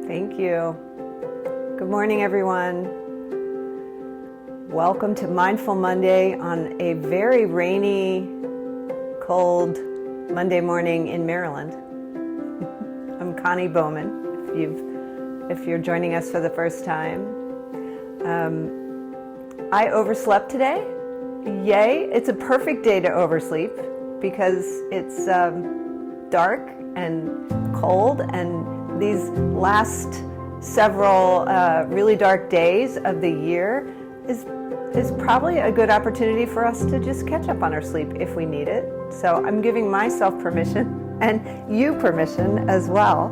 Thank you. Good morning, everyone. Welcome to Mindful Monday on a very rainy, cold Monday morning in Maryland. I'm Connie Bowman, if you're joining us for the first time. I overslept today. Yay! It's a perfect day to oversleep because it's dark and cold, and these last several really dark days of the year is probably a good opportunity for us to just catch up on our sleep if we need it. So I'm giving myself permission and you permission as well.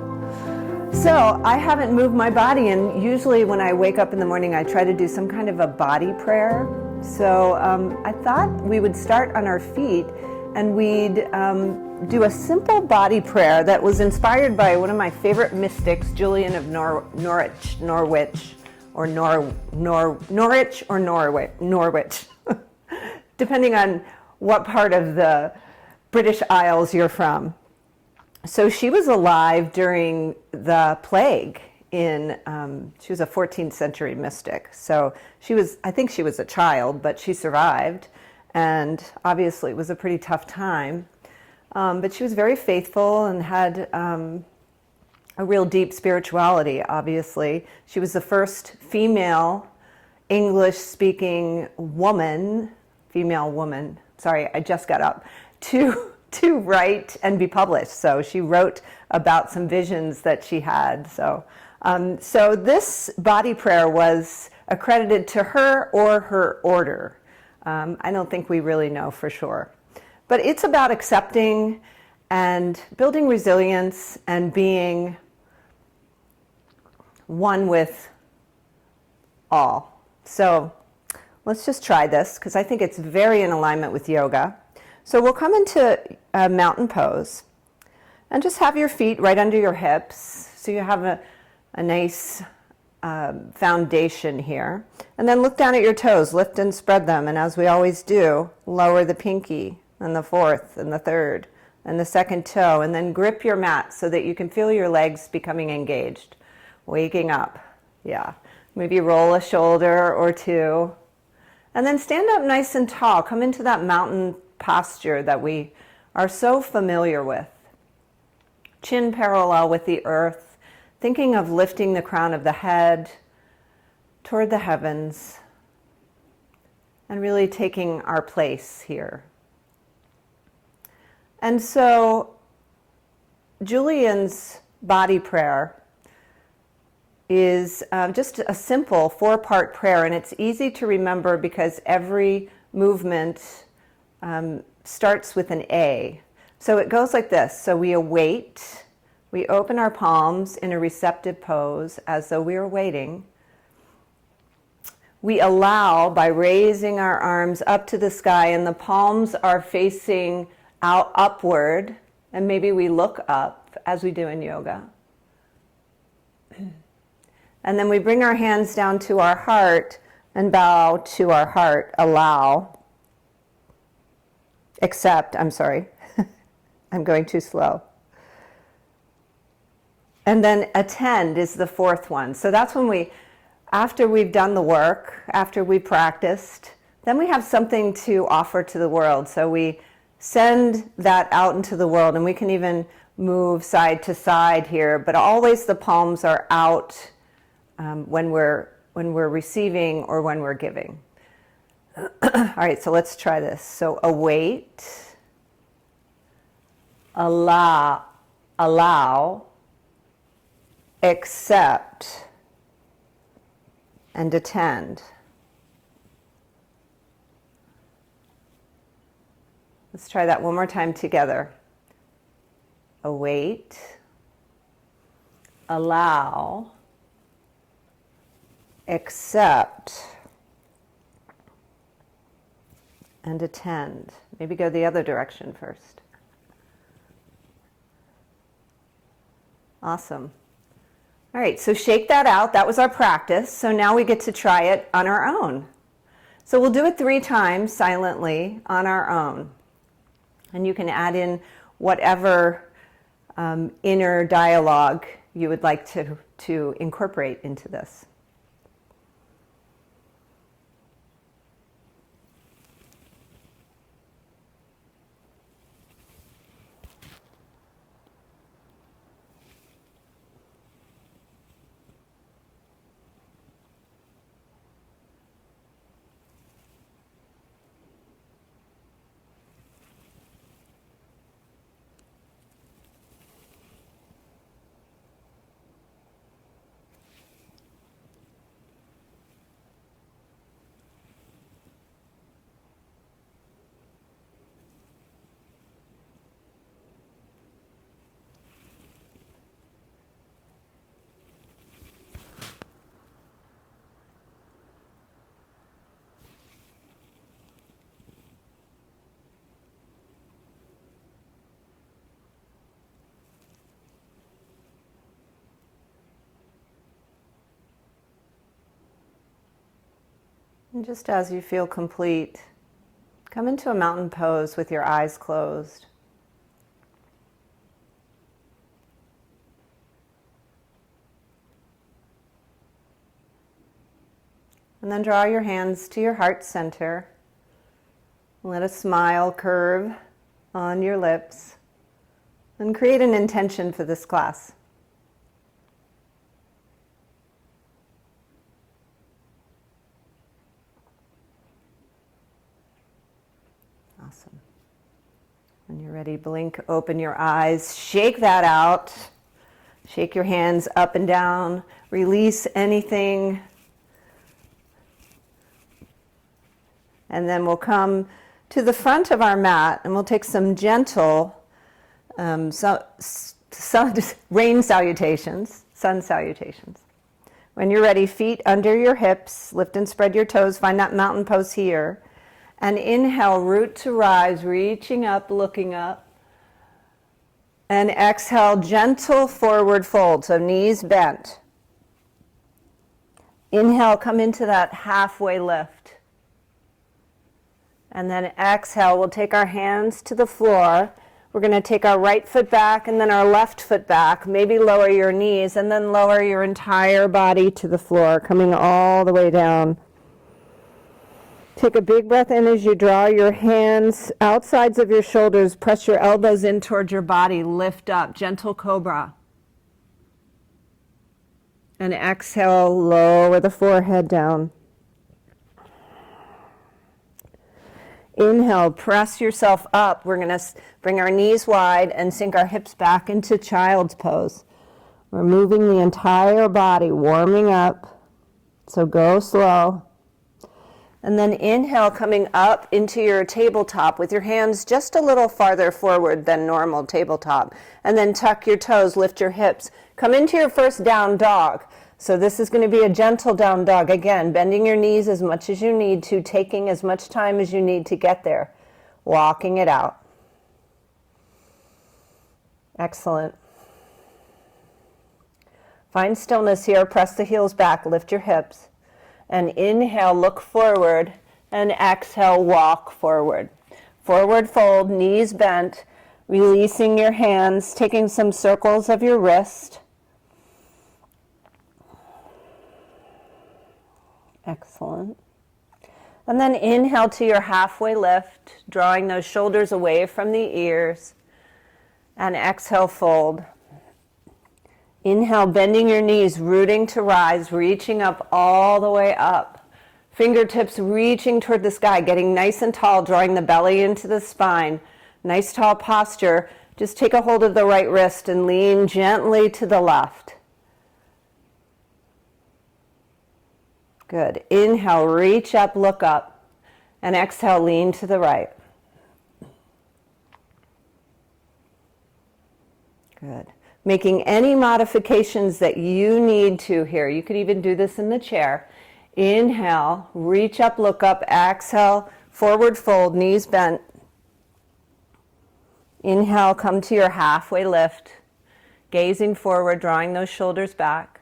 So I haven't moved my body, and usually when I wake up in the morning I try to do some kind of a body prayer. So I thought we would start on our feet and we'd do a simple body prayer that was inspired by one of my favorite mystics, Julian of Norwich, depending on what part of the British Isles you're from. So she was alive during the plague she was a 14th century mystic. So I think she was a child, but she survived. And obviously it was a pretty tough time. But she was very faithful and had a real deep spirituality, obviously. She was the first female English-speaking female woman, sorry, I just got up, to write and be published. So she wrote about some visions that she had. So this body prayer was accredited to her or her order. I don't think we really know for sure. But it's about accepting and building resilience and being one with all. So let's just try this because I think it's very in alignment with yoga. So we'll come into a mountain pose and just have your feet right under your hips so you have a nice foundation here. And then look down at your toes, lift and spread them. And as we always do, lower the pinky and the fourth and the third and the second toe, and then grip your mat so that you can feel your legs becoming engaged. Waking up, yeah. Maybe roll a shoulder or two. And then stand up nice and tall. Come into that mountain posture that we are so familiar with. Chin parallel with the earth, thinking of lifting the crown of the head toward the heavens and really taking our place here. And so Julian's body prayer is just a simple 4-part prayer, and it's easy to remember because every movement starts with an A. So it goes like this. So we await, we open our palms in a receptive pose as though we are waiting. We allow by raising our arms up to the sky, and the palms are facing out upward, and maybe we look up as we do in yoga. And then we bring our hands down to our heart and bow to our heart. I'm going too slow. And then attend is the fourth one. So that's when after we've done the work, after we practiced, then we have something to offer to the world. So we send that out into the world, and we can even move side to side here, but always the palms are out when we're receiving or when we're giving. All right, so let's try this. So await, allow, accept, and attend. Let's try that one more time together. Await, allow, accept, and attend. Maybe go the other direction first. Awesome. All right, so shake that out. That was our practice. So now we get to try it on our own. So we'll do it 3 times silently on our own. And you can add in whatever inner dialogue you would like to incorporate into this. And just as you feel complete, come into a mountain pose with your eyes closed. And then draw your hands to your heart center. Let a smile curve on your lips. And create an intention for this class. Awesome. When you're ready, blink, open your eyes, shake that out. Shake your hands up and down. Release anything. And then we'll come to the front of our mat and we'll take some gentle rain salutations, sun salutations. When you're ready, feet under your hips, lift and spread your toes, find that mountain pose here. And inhale, root to rise, reaching up, looking up. And exhale, gentle forward fold, so knees bent. Inhale, come into that halfway lift. And then exhale, we'll take our hands to the floor. We're going to take our right foot back and then our left foot back. Maybe lower your knees and then lower your entire body to the floor, coming all the way down. Take a big breath in as you draw your hands outsides of your shoulders. Press your elbows in towards your body. Lift up, gentle cobra. And exhale, lower the forehead down. Inhale, press yourself up. We're going to bring our knees wide and sink our hips back into child's pose. We're moving the entire body, warming up. So go slow. And then inhale, coming up into your tabletop with your hands just a little farther forward than normal tabletop. And then tuck your toes, lift your hips. Come into your first down dog. So this is going to be a gentle down dog. Again, bending your knees as much as you need to, taking as much time as you need to get there. Walking it out. Excellent. Find stillness here. Press the heels back. Lift your hips. And inhale, look forward, and exhale, walk forward. Forward fold, knees bent, releasing your hands, taking some circles of your wrist. Excellent. And then inhale to your halfway lift, drawing those shoulders away from the ears, and exhale, fold. Inhale, bending your knees, rooting to rise, reaching up all the way up. Fingertips reaching toward the sky, getting nice and tall, drawing the belly into the spine. Nice tall posture. Just take a hold of the right wrist and lean gently to the left. Good. Inhale, reach up, look up. And exhale, lean to the right. Good. Making any modifications that you need to here. You could even do this in the chair. Inhale, reach up, look up. Exhale, forward fold, knees bent. Inhale, come to your halfway lift. Gazing forward, drawing those shoulders back.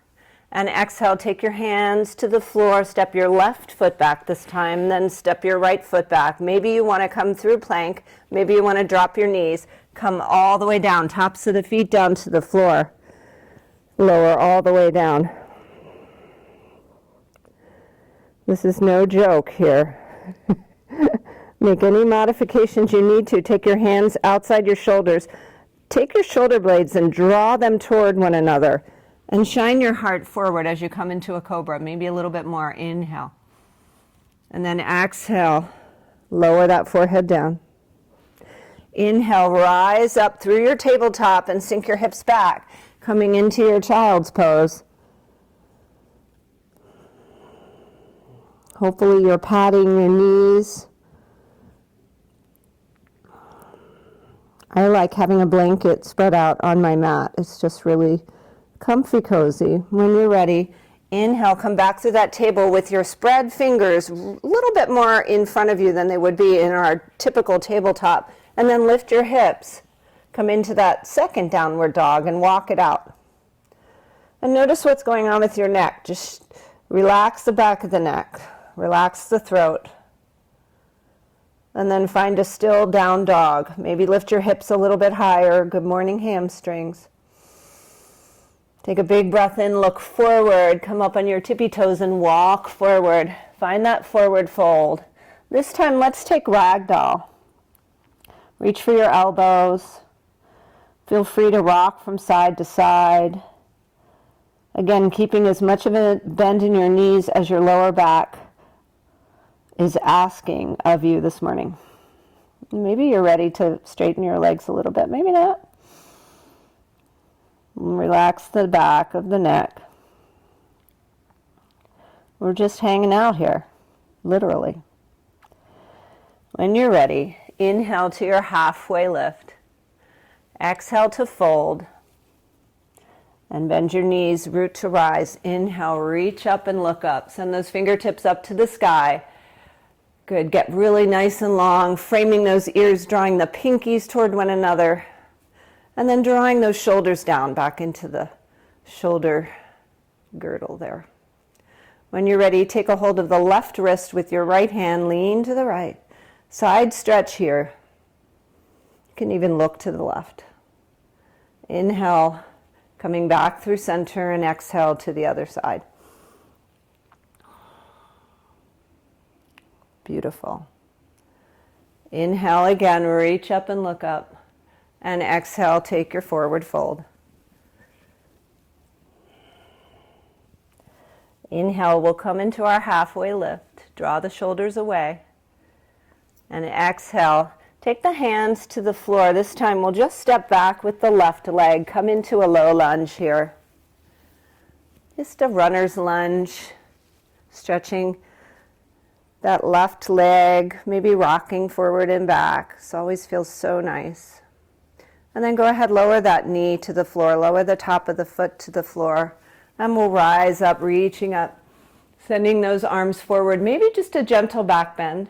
And exhale, take your hands to the floor. Step your left foot back this time, then step your right foot back. Maybe you want to come through plank. Maybe you want to drop your knees. Come all the way down, tops of the feet down to the floor. Lower all the way down. This is no joke here. Make any modifications you need to. Take your hands outside your shoulders. Take your shoulder blades and draw them toward one another. And shine your heart forward as you come into a cobra. Maybe a little bit more. Inhale. And then exhale. Lower that forehead down. Inhale, rise up through your tabletop and sink your hips back, coming into your child's pose. Hopefully you're patting your knees. I like having a blanket spread out on my mat. It's just really comfy, cozy. When you're ready, inhale, come back through that table with your spread fingers a little bit more in front of you than they would be in our typical tabletop. And then lift your hips. Come into that second downward dog and walk it out. And notice what's going on with your neck. Just relax the back of the neck. Relax the throat. And then find a still down dog. Maybe lift your hips a little bit higher. Good morning, hamstrings. Take a big breath in, look forward. Come up on your tippy toes and walk forward. Find that forward fold. This time, let's take ragdoll. Reach for your elbows. Feel free to rock from side to side. Again, keeping as much of a bend in your knees as your lower back is asking of you this morning. Maybe you're ready to straighten your legs a little bit, maybe not. Relax the back of the neck. We're just hanging out here, literally. When you're ready, inhale to your halfway lift. Exhale to fold. And bend your knees, root to rise. Inhale, reach up and look up. Send those fingertips up to the sky. Good, get really nice and long, framing those ears, drawing the pinkies toward one another. And then drawing those shoulders down back into the shoulder girdle there. When you're ready, take a hold of the left wrist with your right hand, lean to the right. Side stretch here. You can even look to the left. Inhale, coming back through center, and exhale to the other side. Beautiful. Inhale again, reach up and look up. And exhale, take your forward fold. Inhale, we'll come into our halfway lift. Draw the shoulders away. And exhale, take the hands to the floor. This time we'll just step back with the left leg. Come into a low lunge here. Just a runner's lunge. Stretching that left leg, maybe rocking forward and back. This always feels so nice. And then go ahead, lower that knee to the floor. Lower the top of the foot to the floor. And we'll rise up, reaching up, sending those arms forward. Maybe just a gentle back bend.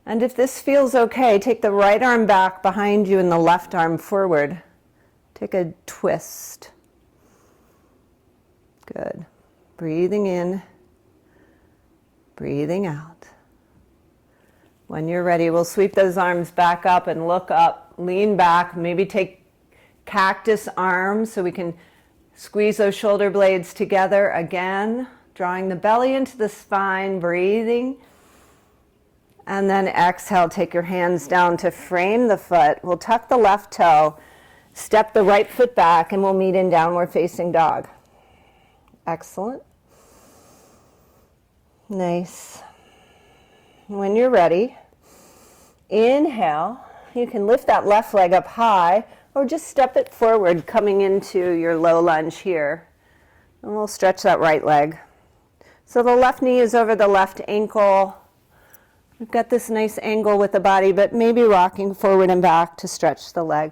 And if this feels okay, take the right arm back behind you and the left arm forward. Take a twist. Good. Breathing in, breathing out. When you're ready, we'll sweep those arms back up and look up, lean back, maybe take cactus arms so we can squeeze those shoulder blades together again, drawing the belly into the spine, breathing. And then exhale, take your hands down to frame the foot. We'll tuck the left toe, step the right foot back, and we'll meet in downward facing dog. Excellent. Nice. When you're ready, inhale. You can lift that left leg up high or just step it forward, coming into your low lunge here. And we'll stretch that right leg. So the left knee is over the left ankle. We've got this nice angle with the body, but maybe rocking forward and back to stretch the leg.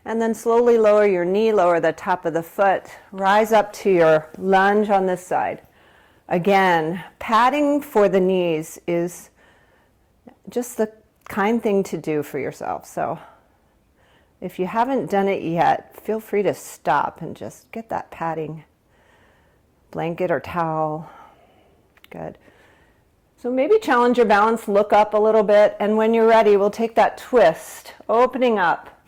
And then slowly lower your knee, lower the top of the foot. Rise up to your lunge on this side. Again, padding for the knees is just the kind thing to do for yourself. So if you haven't done it yet, feel free to stop and just get that padding blanket or towel. Good. So maybe challenge your balance, look up a little bit, and when you're ready, we'll take that twist, opening up,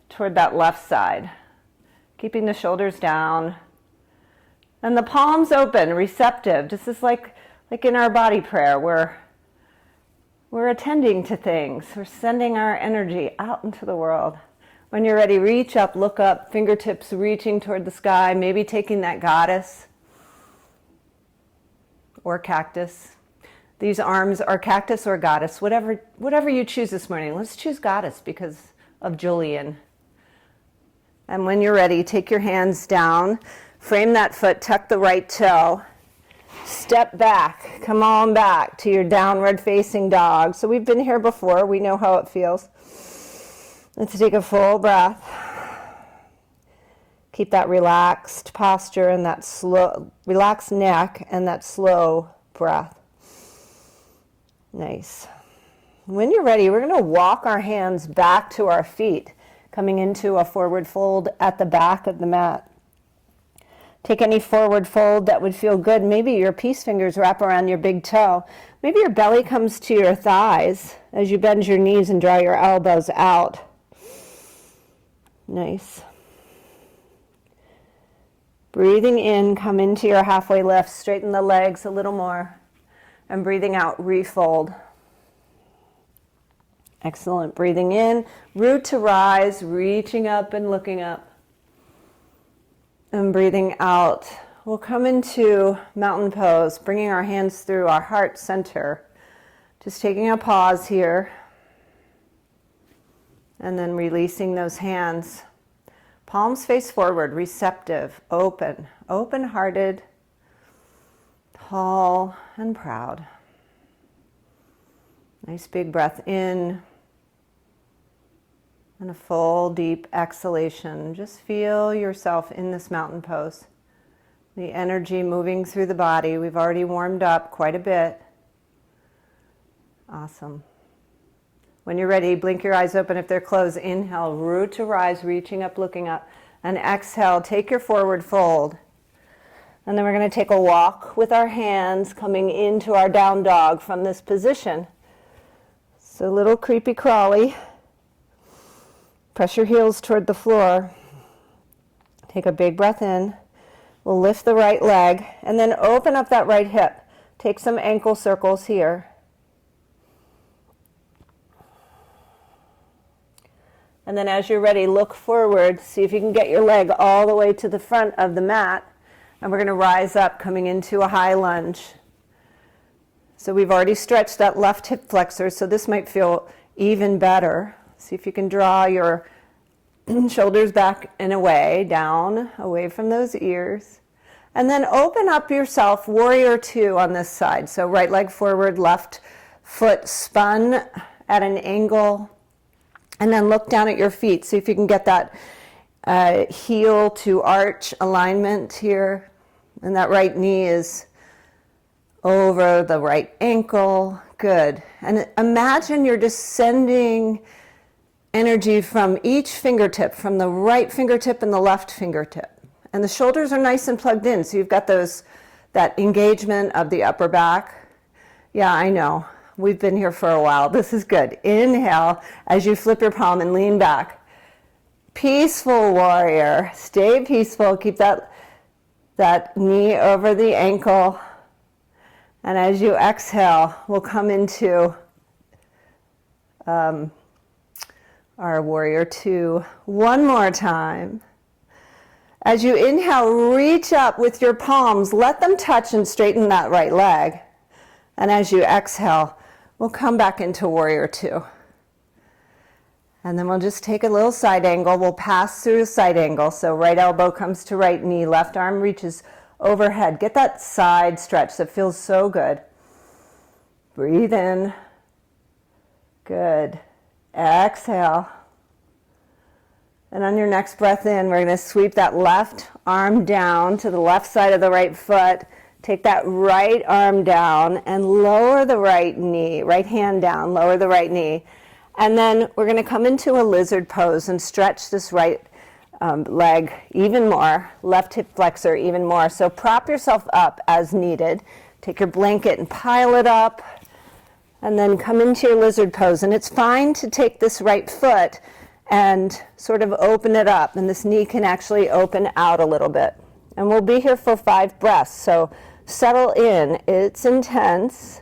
toward that left side, keeping the shoulders down. And the palms open, receptive. This is like in our body prayer, we're attending to things. We're sending our energy out into the world. When you're ready, reach up, look up, fingertips reaching toward the sky, maybe taking that goddess or cactus. These arms are cactus or goddess, whatever you choose this morning. Let's choose goddess because of Julian. And when you're ready, take your hands down, frame that foot, tuck the right toe, step back, come on back to your downward facing dog. So we've been here before, we know how it feels. Let's take a full breath. Keep that relaxed posture and that slow, relaxed neck and that slow breath. Nice. When you're ready, we're going to walk our hands back to our feet, coming into a forward fold at the back of the mat. Take any forward fold that would feel good. Maybe your peace fingers wrap around your big toe. Maybe your belly comes to your thighs as you bend your knees and draw your elbows out. Nice. Breathing in, come into your halfway lift. Straighten the legs a little more. And breathing out, refold. Excellent. Breathing in, root to rise, reaching up and looking up. And breathing out, we'll come into mountain pose, bringing our hands through our heart center. Just taking a pause here. And then releasing those hands. Palms face forward, receptive, open, open-hearted, tall and proud. Nice big breath in. And a full deep exhalation. Just feel yourself in this mountain pose. The energy moving through the body. We've already warmed up quite a bit. Awesome. When you're ready, blink your eyes open if they're closed. Inhale, root to rise, reaching up, looking up. And exhale, take your forward fold. And then we're going to take a walk with our hands coming into our down dog from this position. So a little creepy crawly. Press your heels toward the floor. Take a big breath in. We'll lift the right leg and then open up that right hip. Take some ankle circles here. And then as you're ready, look forward. See if you can get your leg all the way to the front of the mat. And we're going to rise up, coming into a high lunge. So we've already stretched that left hip flexor, so this might feel even better. See if you can draw your shoulders back and away, down, away from those ears. And then open up yourself, warrior two on this side. So right leg forward, left foot spun at an angle. And then look down at your feet. See if you can get that heel to arch alignment here. And that right knee is over the right ankle. Good. And imagine you're just sending energy from each fingertip, from the right fingertip and the left fingertip. And the shoulders are nice and plugged in. So you've got that engagement of the upper back. Yeah, I know. We've been here for a while. This is good. Inhale as you flip your palm and lean back. Peaceful warrior. Stay peaceful. Keep that knee over the ankle. And as you exhale, we'll come into our warrior two. One more time. As you inhale, reach up with your palms. Let them touch and straighten that right leg. And as you exhale, we'll come back into warrior two. And then we'll just take a little side angle. We'll pass through the side angle. So right elbow comes to right knee, left arm reaches overhead. Get that side stretch that feels so good. Breathe in. Good. Exhale. And on your next breath in, we're going to sweep that left arm down to the left side of the right foot. Take that right arm down and lower the right knee, right hand down, lower the right knee. And then we're going to come into a lizard pose and stretch this right leg even more, left hip flexor even more. So prop yourself up as needed. Take your blanket and pile it up. And then come into your lizard pose. And it's fine to take this right foot and sort of open it up. And this knee can actually open out a little bit. And we'll be here for 5 breaths. So settle in. It's intense,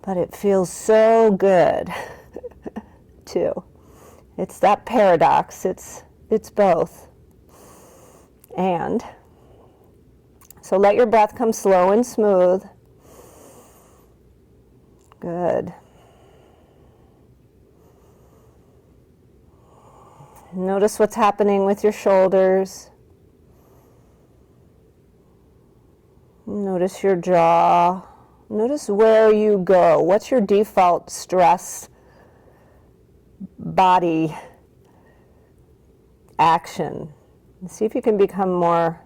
but it feels so good too. It's that paradox. It's both. And so let your breath come slow and smooth. Good. Notice what's happening with your shoulders. Notice your jaw. Notice where you go. What's your default stress body action? See if you can become more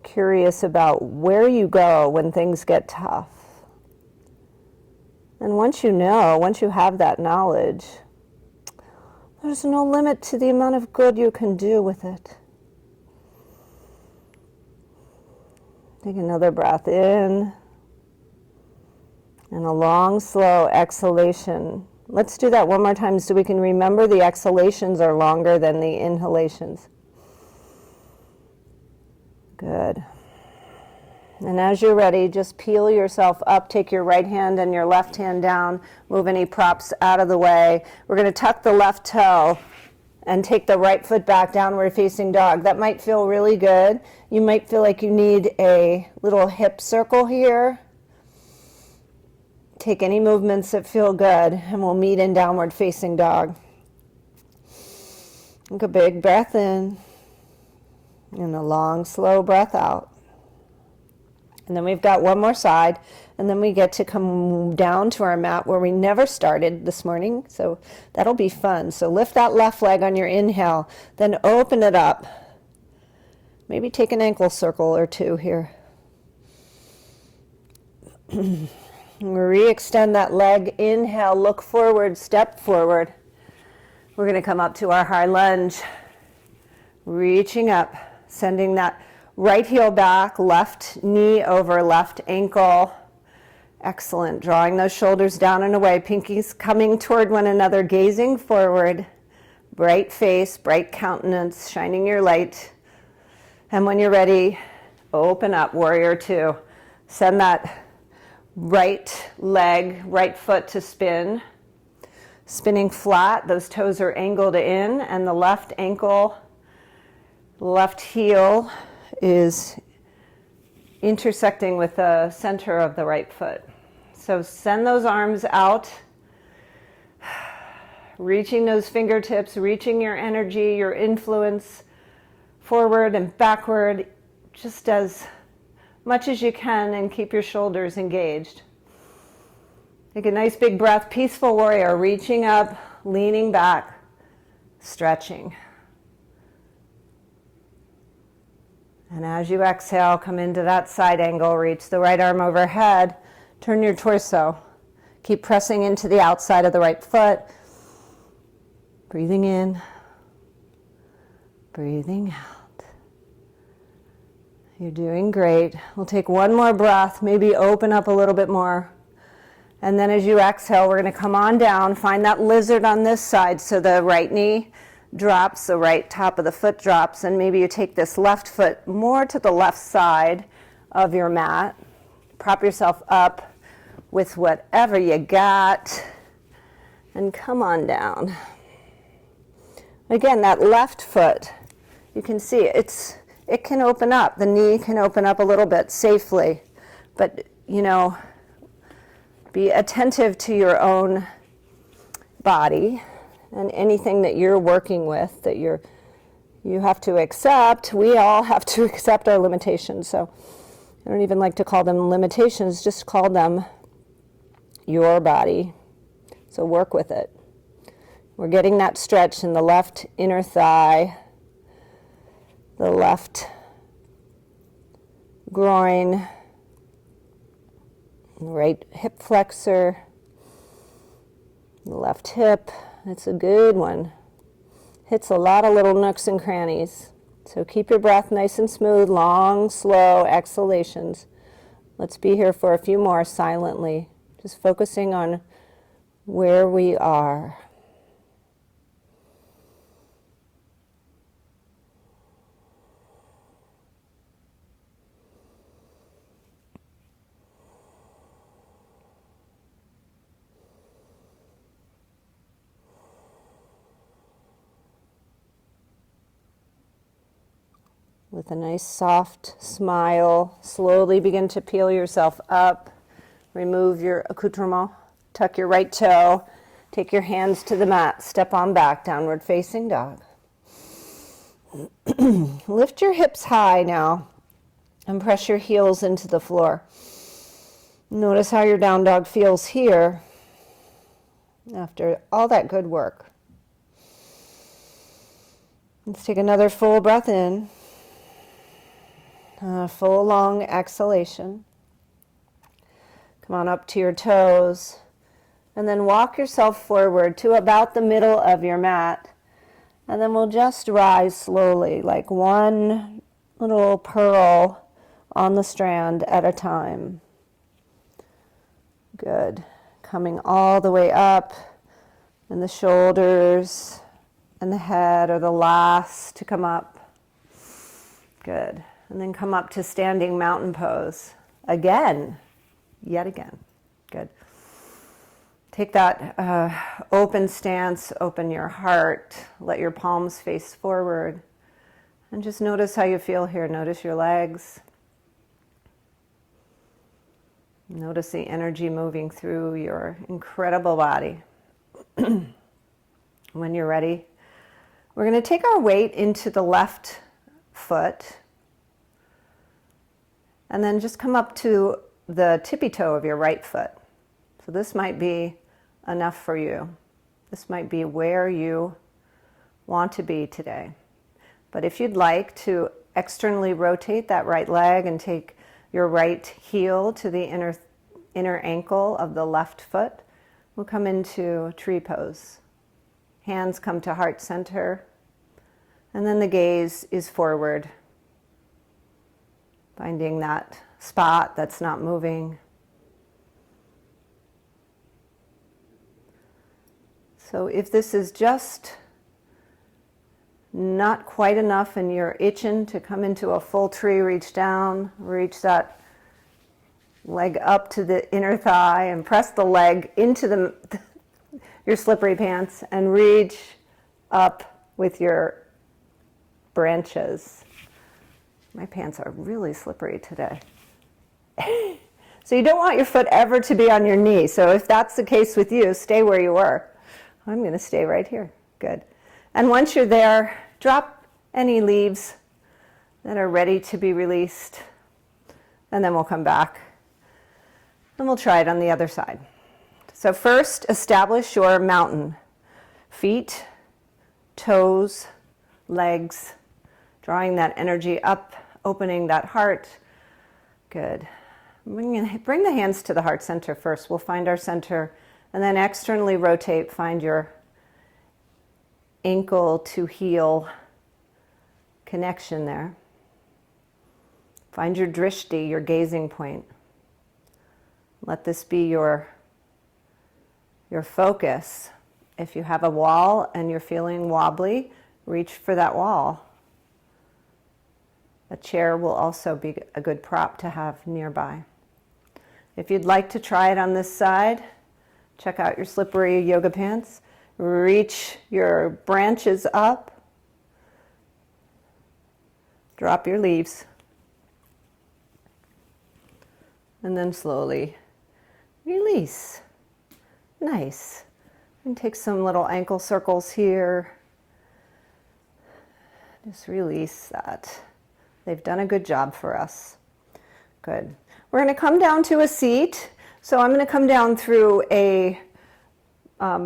curious about where you go when things get tough. And once you know, once you have that knowledge, there's no limit to the amount of good you can do with it. Take another breath in and a long, slow exhalation. Let's do that one more time so we can remember the exhalations are longer than the inhalations. Good. And as you're ready, just peel yourself up. Take your right hand and your left hand down. Move any props out of the way. We're going to tuck the left toe and take the right foot back, downward facing dog. That might feel really good. You might feel like you need a little hip circle here. Take any movements that feel good, and we'll meet in downward facing dog. Take a big breath in and a long, slow breath out. And then we've got one more side, and then we get to come down to our mat where we never started this morning, so that'll be fun. So lift that left leg on your inhale, then open it up. Maybe take an ankle circle or two here. Re-extend that leg, inhale, look forward, step forward. We're going to come up to our high lunge, reaching up, sending that right heel back, left knee over left ankle. Excellent. Drawing those shoulders down and away. Pinkies coming toward one another, gazing forward. Bright face, bright countenance, shining your light. And when you're ready, open up, warrior two. Send that right leg, right foot to spin. Spinning flat, those toes are angled in, and the left ankle, left heel is intersecting with the center of the right foot. So send those arms out, reaching those fingertips, reaching your energy, your influence forward and backward, just as much as you can, and keep your shoulders engaged. Take a nice big breath, peaceful warrior, reaching up, leaning back, stretching. And as you exhale, come into that side angle, reach the right arm overhead, turn your torso. Keep pressing into the outside of the right foot. Breathing in, breathing out. You're doing great. We'll take one more breath, maybe open up a little bit more. And then as you exhale, we're going to come on down, find that lizard on this side, so the right knee drops, the right top of the foot drops, and maybe you take this left foot more to the left side of your mat. Prop yourself up with whatever you got, and come on down. Again, that left foot, you can see it can open up. The knee can open up a little bit safely, but be attentive to your own body and anything that you're working with that you have to accept. We all have to accept our limitations. So I don't even like to call them limitations, just call them your body. So work with it. We're getting that stretch in the left inner thigh, the left groin, right hip flexor, the left hip. It's a good one. Hits a lot of little nooks and crannies. So keep your breath nice and smooth, long, slow exhalations. Let's be here for a few more silently, just focusing on where we are. with a nice soft smile. Slowly begin to peel yourself up. Remove your accoutrement. Tuck your right toe. Take your hands to the mat. Step on back, downward facing dog. Lift your hips high now and press your heels into the floor. Notice how your down dog feels here after all that good work. Let's take another full breath in. Full long exhalation. Come on up to your toes. And then walk yourself forward to about the middle of your mat. And then we'll just rise slowly, like one little pearl on the strand at a time. Good. Coming all the way up, and the shoulders and the head are the last to come up. Good. And then come up to standing mountain pose. Again. Yet again. Good. Take that open stance, open your heart, let your palms face forward, and just notice how you feel here. Notice your legs. Notice the energy moving through your incredible body. When you're ready, we're going to take our weight into the left foot, and then just come up to the tippy toe of your right foot. So this might be enough for you. This might be where you want to be today. But if you'd like to externally rotate that right leg and take your right heel to the inner ankle of the left foot, we'll come into tree pose. Hands come to heart center, and then the gaze is forward, finding that spot that's not moving. So if this is just not quite enough and you're itching to come into a full tree, reach down, reach that leg up to the inner thigh and press the leg into your slippery pants and reach up with your branches. My pants are really slippery today. So you don't want your foot ever to be on your knee. So if that's the case with you, stay where you were. I'm going to stay right here. Good. And once you're there, drop any leaves that are ready to be released. And then we'll come back. And we'll try it on the other side. So first, establish your mountain. Feet, toes, legs, drawing that energy up, opening that heart. Good. Bring the hands to the heart center first. We'll find our center. And then externally rotate, find your ankle to heel connection there. Find your drishti, your gazing point. Let this be your focus. If you have a wall and you're feeling wobbly, reach for that wall. A chair will also be a good prop to have nearby. If you'd like to try it on this side, check out your slippery yoga pants. Reach your branches up. Drop your leaves. And then slowly release. Nice. And take some little ankle circles here. Just release that. They've done a good job for us. Good. We're going to come down to a seat. So I'm going to come down through a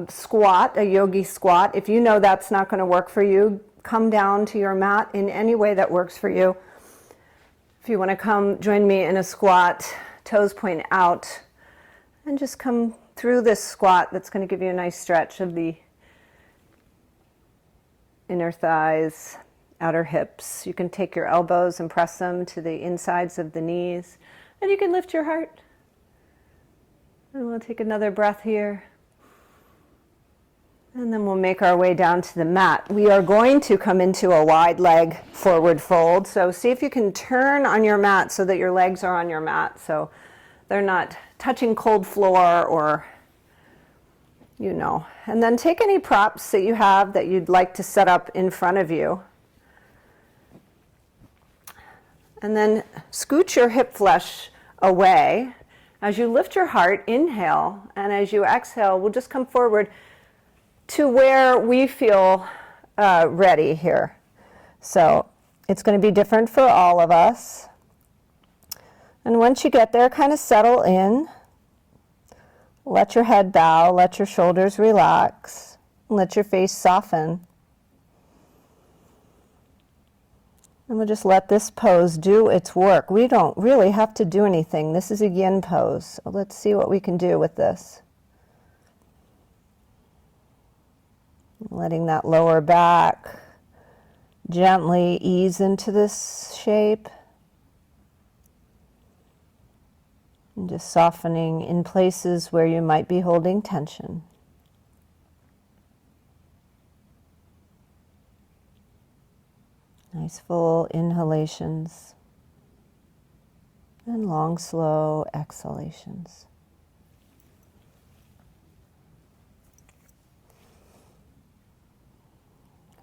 squat, a yogi squat. If you know that's not going to work for you, come down to your mat in any way that works for you. If you want to come join me in a squat, toes point out, and just come through this squat. That's going to give you a nice stretch of the inner thighs, outer hips. You can take your elbows and press them to the insides of the knees, and you can lift your heart. And we'll take another breath here. And then we'll make our way down to the mat. We are going to come into a wide leg forward fold. So see if you can turn on your mat so that your legs are on your mat. So they're not touching cold floor or, you know. And then take any props that you have that you'd like to set up in front of you. And then scoot your hip flesh away. As you lift your heart, inhale, and as you exhale, we'll just come forward to where we feel ready here. So it's going to be different for all of us. And once you get there, kind of settle in. Let your head bow, let your shoulders relax, let your face soften. And we'll just let this pose do its work. We don't really have to do anything. This is a yin pose. So let's see what we can do with this. Letting that lower back gently ease into this shape. And just softening in places where you might be holding tension. Nice full inhalations and long, slow exhalations.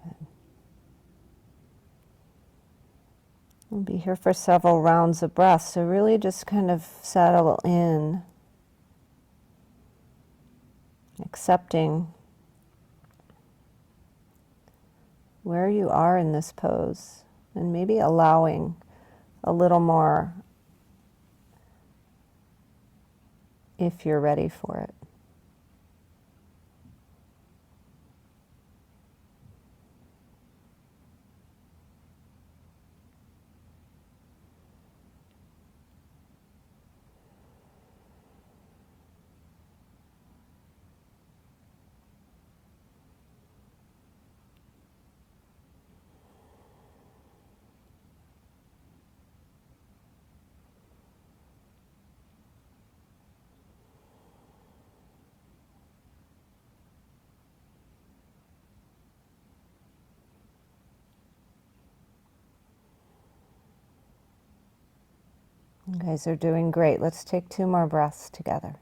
Good. We'll be here for several rounds of breath, so really just kind of settle in, accepting where you are in this pose, and maybe allowing a little more if you're ready for it. You guys are doing great. Let's take 2 more breaths together.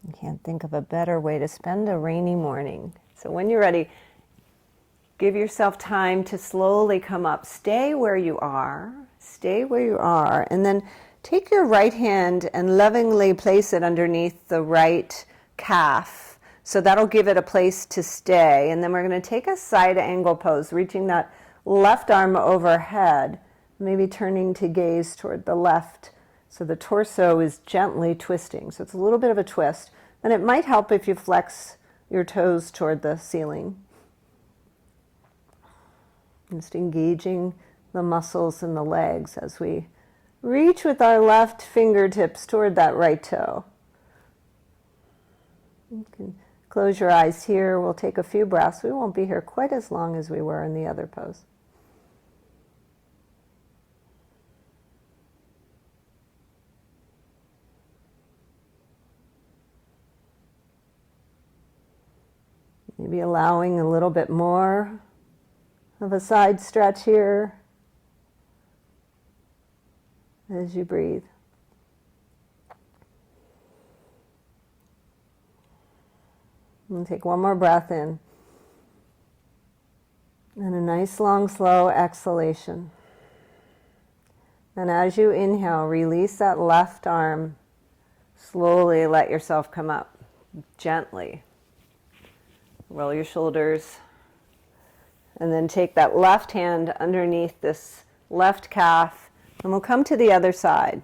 I can't think of a better way to spend a rainy morning. So when you're ready, give yourself time to slowly come up. Stay where you are. Stay where you are. And then take your right hand and lovingly place it underneath the right calf. So that'll give it a place to stay. And then we're going to take a side angle pose, reaching that left arm overhead, maybe turning to gaze toward the left. So the torso is gently twisting. So it's a little bit of a twist. And it might help if you flex your toes toward the ceiling. Just engaging the muscles in the legs as we reach with our left fingertips toward that right toe. You can close your eyes here. We'll take a few breaths. We won't be here quite as long as we were in the other pose. Maybe allowing a little bit more of a side stretch here as you breathe. And take one more breath in. And a nice long slow exhalation. And as you inhale, release that left arm. Slowly let yourself come up. Gently. Roll your shoulders. And then take that left hand underneath this left calf, and we'll come to the other side.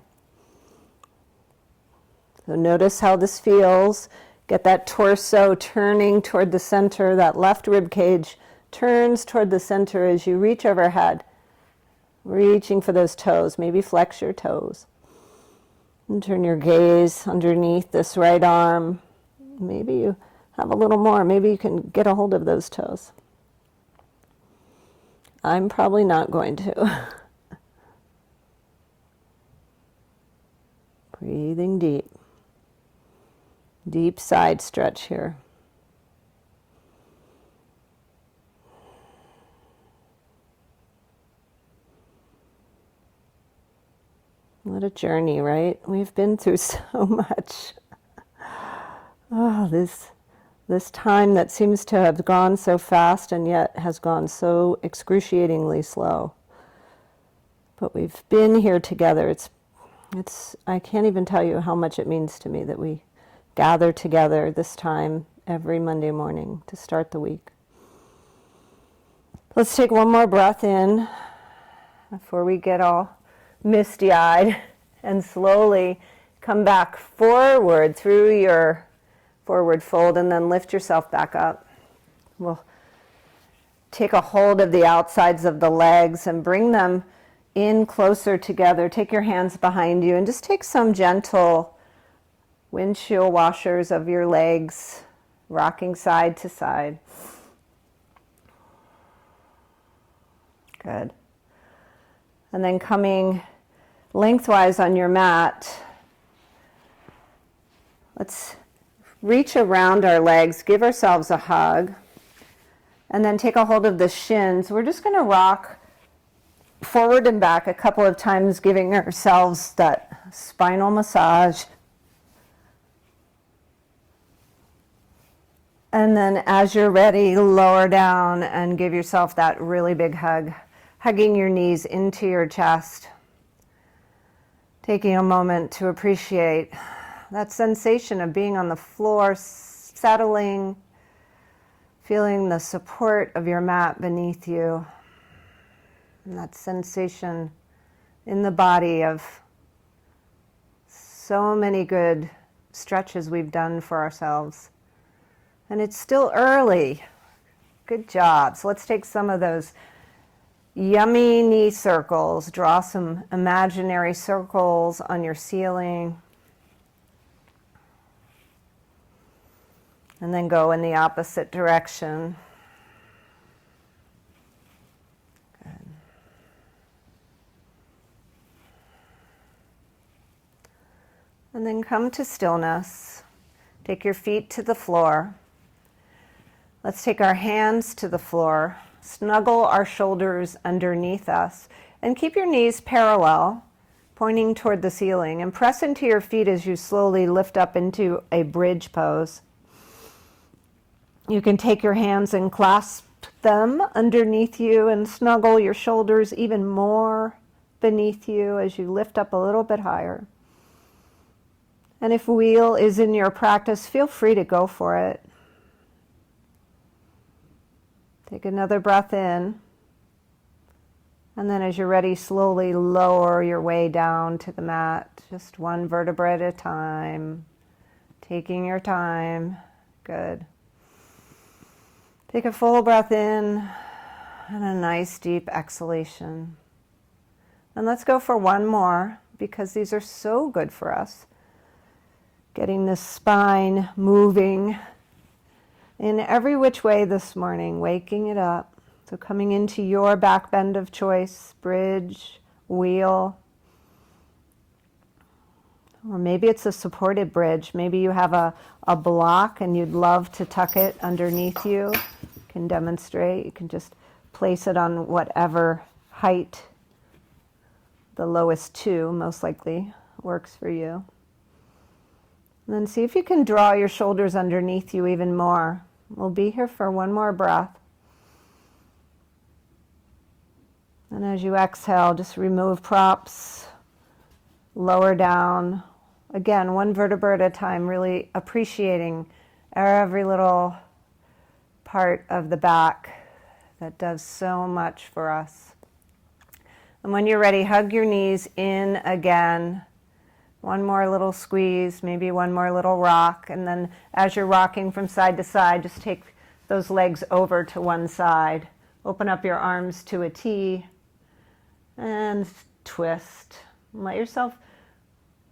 So notice how this feels. Get that torso turning toward the center. That left rib cage turns toward the center as you reach overhead, reaching for those toes. Maybe flex your toes. And turn your gaze underneath this right arm. Maybe you have a little more. Maybe you can get a hold of those toes. I'm probably not going to. Breathing deep. Deep side stretch here. What a journey, right? We've been through so much. Oh, this time that seems to have gone so fast and yet has gone so excruciatingly slow. But we've been here together. I can't even tell you how much it means to me that we gather together this time every Monday morning to start the week. Let's take one more breath in before we get all misty-eyed, and slowly come back forward through your forward fold, and then lift yourself back up. We'll take a hold of the outsides of the legs and bring them in closer together. Take your hands behind you and just take some gentle windshield washers of your legs, rocking side to side. Good. And then coming lengthwise on your mat, let's reach around our legs, give ourselves a hug, and then take a hold of the shins. We're just going to rock forward and back a couple of times, giving ourselves that spinal massage. And then as you're ready, lower down and give yourself that really big hug, hugging your knees into your chest. Taking a moment to appreciate that sensation of being on the floor, settling, feeling the support of your mat beneath you, and that sensation in the body of so many good stretches we've done for ourselves. And it's still early. Good job. So let's take some of those yummy knee circles. Draw some imaginary circles on your ceiling. And then go in the opposite direction. Good. And then come to stillness. Take your feet to the floor. Let's take our hands to the floor. Snuggle our shoulders underneath us and keep your knees parallel, pointing toward the ceiling, and press into your feet as you slowly lift up into a bridge pose. You can take your hands and clasp them underneath you and snuggle your shoulders even more beneath you as you lift up a little bit higher. And if wheel is in your practice, feel free to go for it. Take another breath in, and then as you're ready, slowly lower your way down to the mat, just one vertebra at a time, taking your time. Good. Take a full breath in and a nice deep exhalation. And let's go for one more, because these are so good for us. Getting the spine moving in every which way this morning, waking it up. So coming into your back bend of choice, bridge, wheel. Or maybe it's a supported bridge. Maybe you have a block and you'd love to tuck it underneath you. You can demonstrate. You can just place it on whatever height, the lowest two most likely, works for you. And then see if you can draw your shoulders underneath you even more. We'll be here for one more breath. And as you exhale, just remove props, lower down. Again, one vertebra at a time, really appreciating every little part of the back that does so much for us. And when you're ready, hug your knees in again. One more little squeeze, maybe one more little rock, and then as you're rocking from side to side, just take those legs over to one side. Open up your arms to a T and twist. Let yourself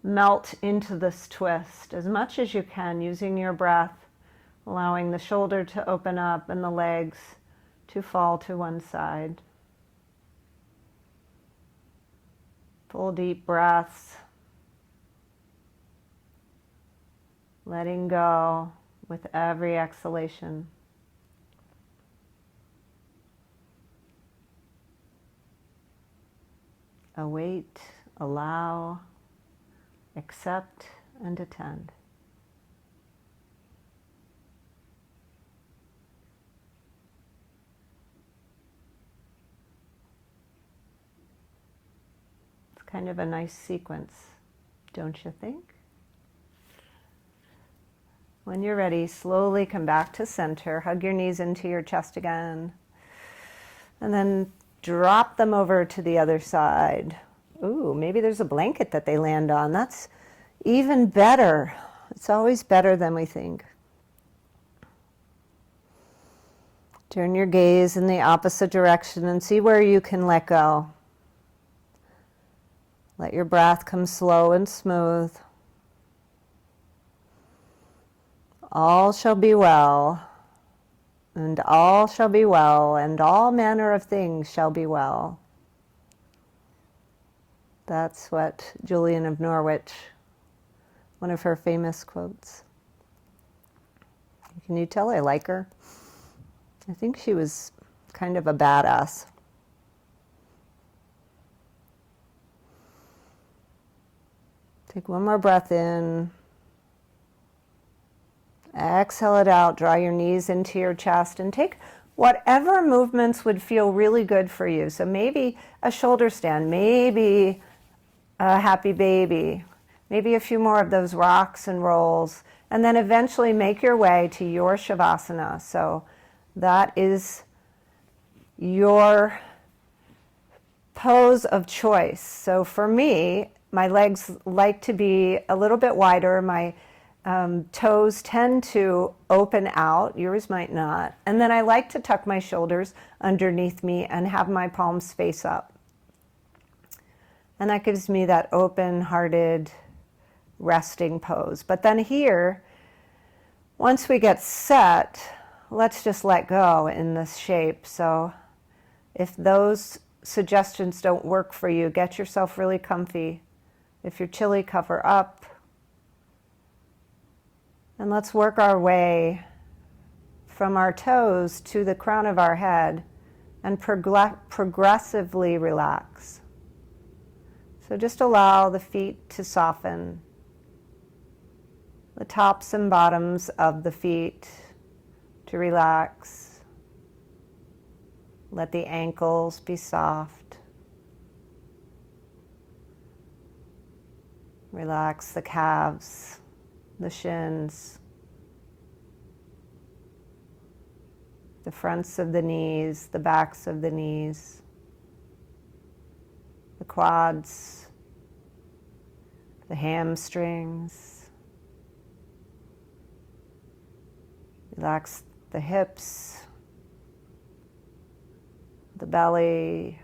melt into this twist as much as you can, using your breath, allowing the shoulder to open up and the legs to fall to one side. Full deep breaths. Letting go with every exhalation. Await, allow, accept and attend. It's kind of a nice sequence, don't you think? When you're ready, slowly come back to center. Hug your knees into your chest again. And then drop them over to the other side. Ooh, maybe there's a blanket that they land on. That's even better. It's always better than we think. Turn your gaze in the opposite direction and see where you can let go. Let your breath come slow and smooth. All shall be well, and all shall be well, and all manner of things shall be well. That's what Julian of Norwich, one of her famous quotes. Can you tell I like her? I think she was kind of a badass. Take one more breath in. Exhale it out. Draw your knees into your chest and take whatever movements would feel really good for you. So maybe a shoulder stand, maybe a happy baby, maybe a few more of those rocks and rolls, and then eventually make your way to your Savasana. So that is your pose of choice. So for me, my legs like to be a little bit wider. My toes tend to open out. Yours might not. And then I like to tuck my shoulders underneath me and have my palms face up. And that gives me that open-hearted, resting pose. But then here, once we get set, let's just let go in this shape. So if those suggestions don't work for you, get yourself really comfy. If you're chilly, cover up. And let's work our way from our toes to the crown of our head and progressively relax. So just allow the feet to soften, the tops and bottoms of the feet to relax. Let the ankles be soft. Relax the calves, the shins, the fronts of the knees, the backs of the knees, the quads, the hamstrings. Relax the hips, the belly.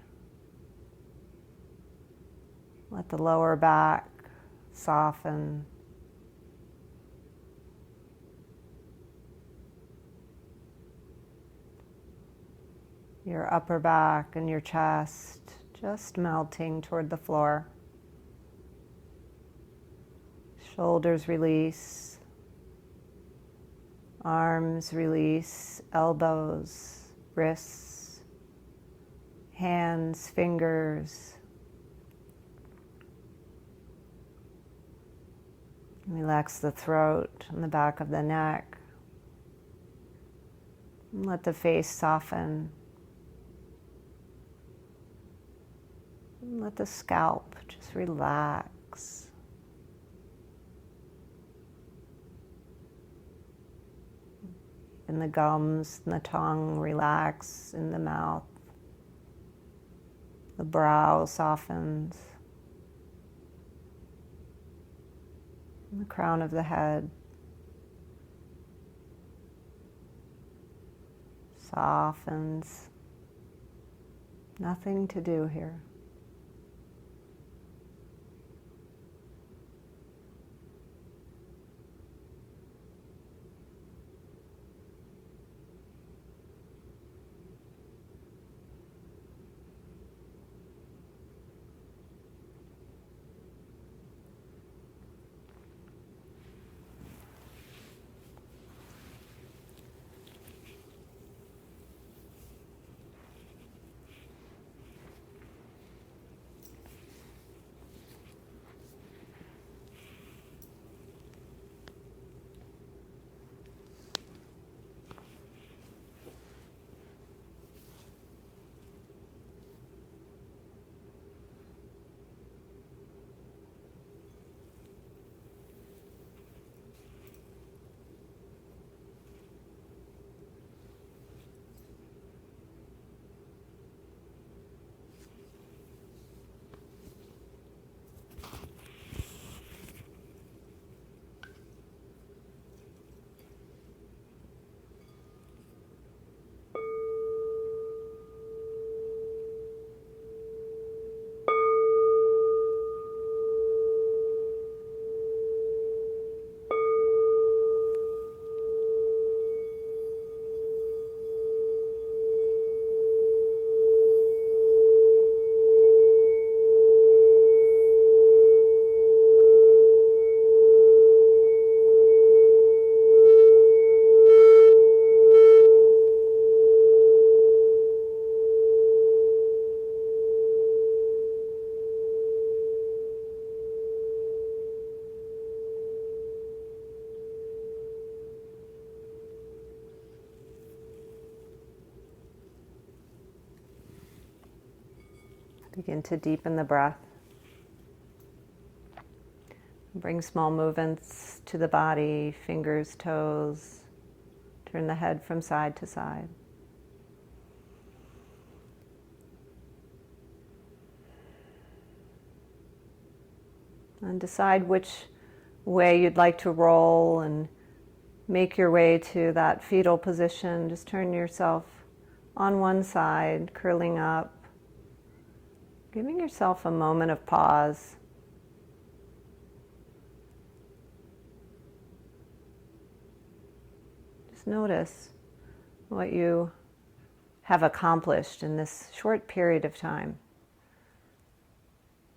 Let the lower back soften. Your upper back and your chest just melting toward the floor. Shoulders release. Arms release. Elbows, wrists, hands, fingers. Relax the throat and the back of the neck. And let the face soften. And let the scalp just relax. And the gums and the tongue relax in the mouth. The brow softens. And the crown of the head softens. Nothing to do here. Begin to deepen the breath. Bring small movements to the body, fingers, toes. Turn the head from side to side. And decide which way you'd like to roll and make your way to that fetal position. Just turn yourself on one side, curling up, giving yourself a moment of pause. Just notice what you have accomplished in this short period of time.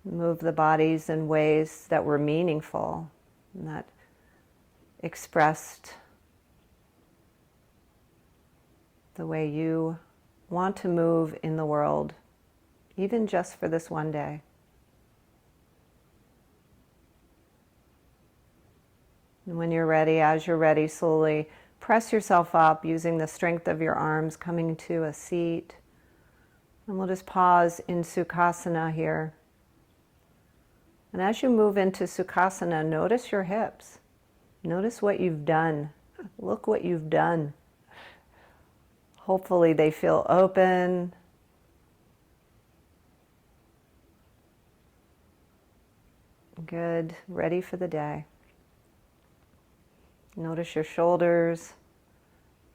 Move the bodies in ways that were meaningful and that expressed the way you want to move in the world, even just for this one day. And when you're ready, as you're ready, slowly press yourself up using the strength of your arms, coming to a seat. And we'll just pause in Sukhasana here. And as you move into Sukhasana, notice your hips. Notice what you've done. Look what you've done. Hopefully they feel open. Good. Ready for the day. Notice your shoulders.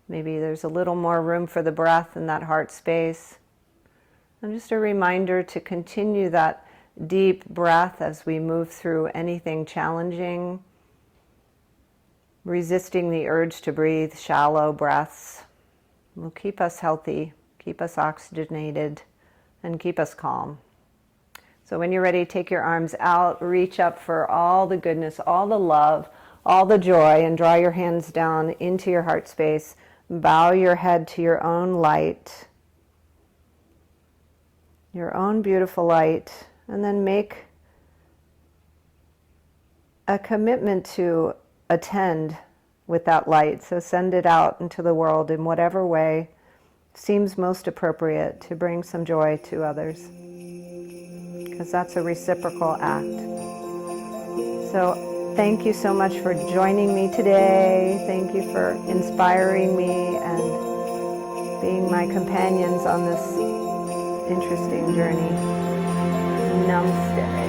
Maybe there's a little more room for the breath in that heart space. And just a reminder to continue that deep breath as we move through anything challenging. Resisting the urge to breathe shallow breaths will keep us healthy, keep us oxygenated, and keep us calm. So when you're ready, take your arms out, reach up for all the goodness, all the love, all the joy, and draw your hands down into your heart space. Bow your head to your own light, your own beautiful light, and then make a commitment to attend with that light. So send it out into the world in whatever way seems most appropriate to bring some joy to others, because that's a reciprocal act. So thank you so much for joining me today. Thank you for inspiring me and being my companions on this interesting journey. Namaste.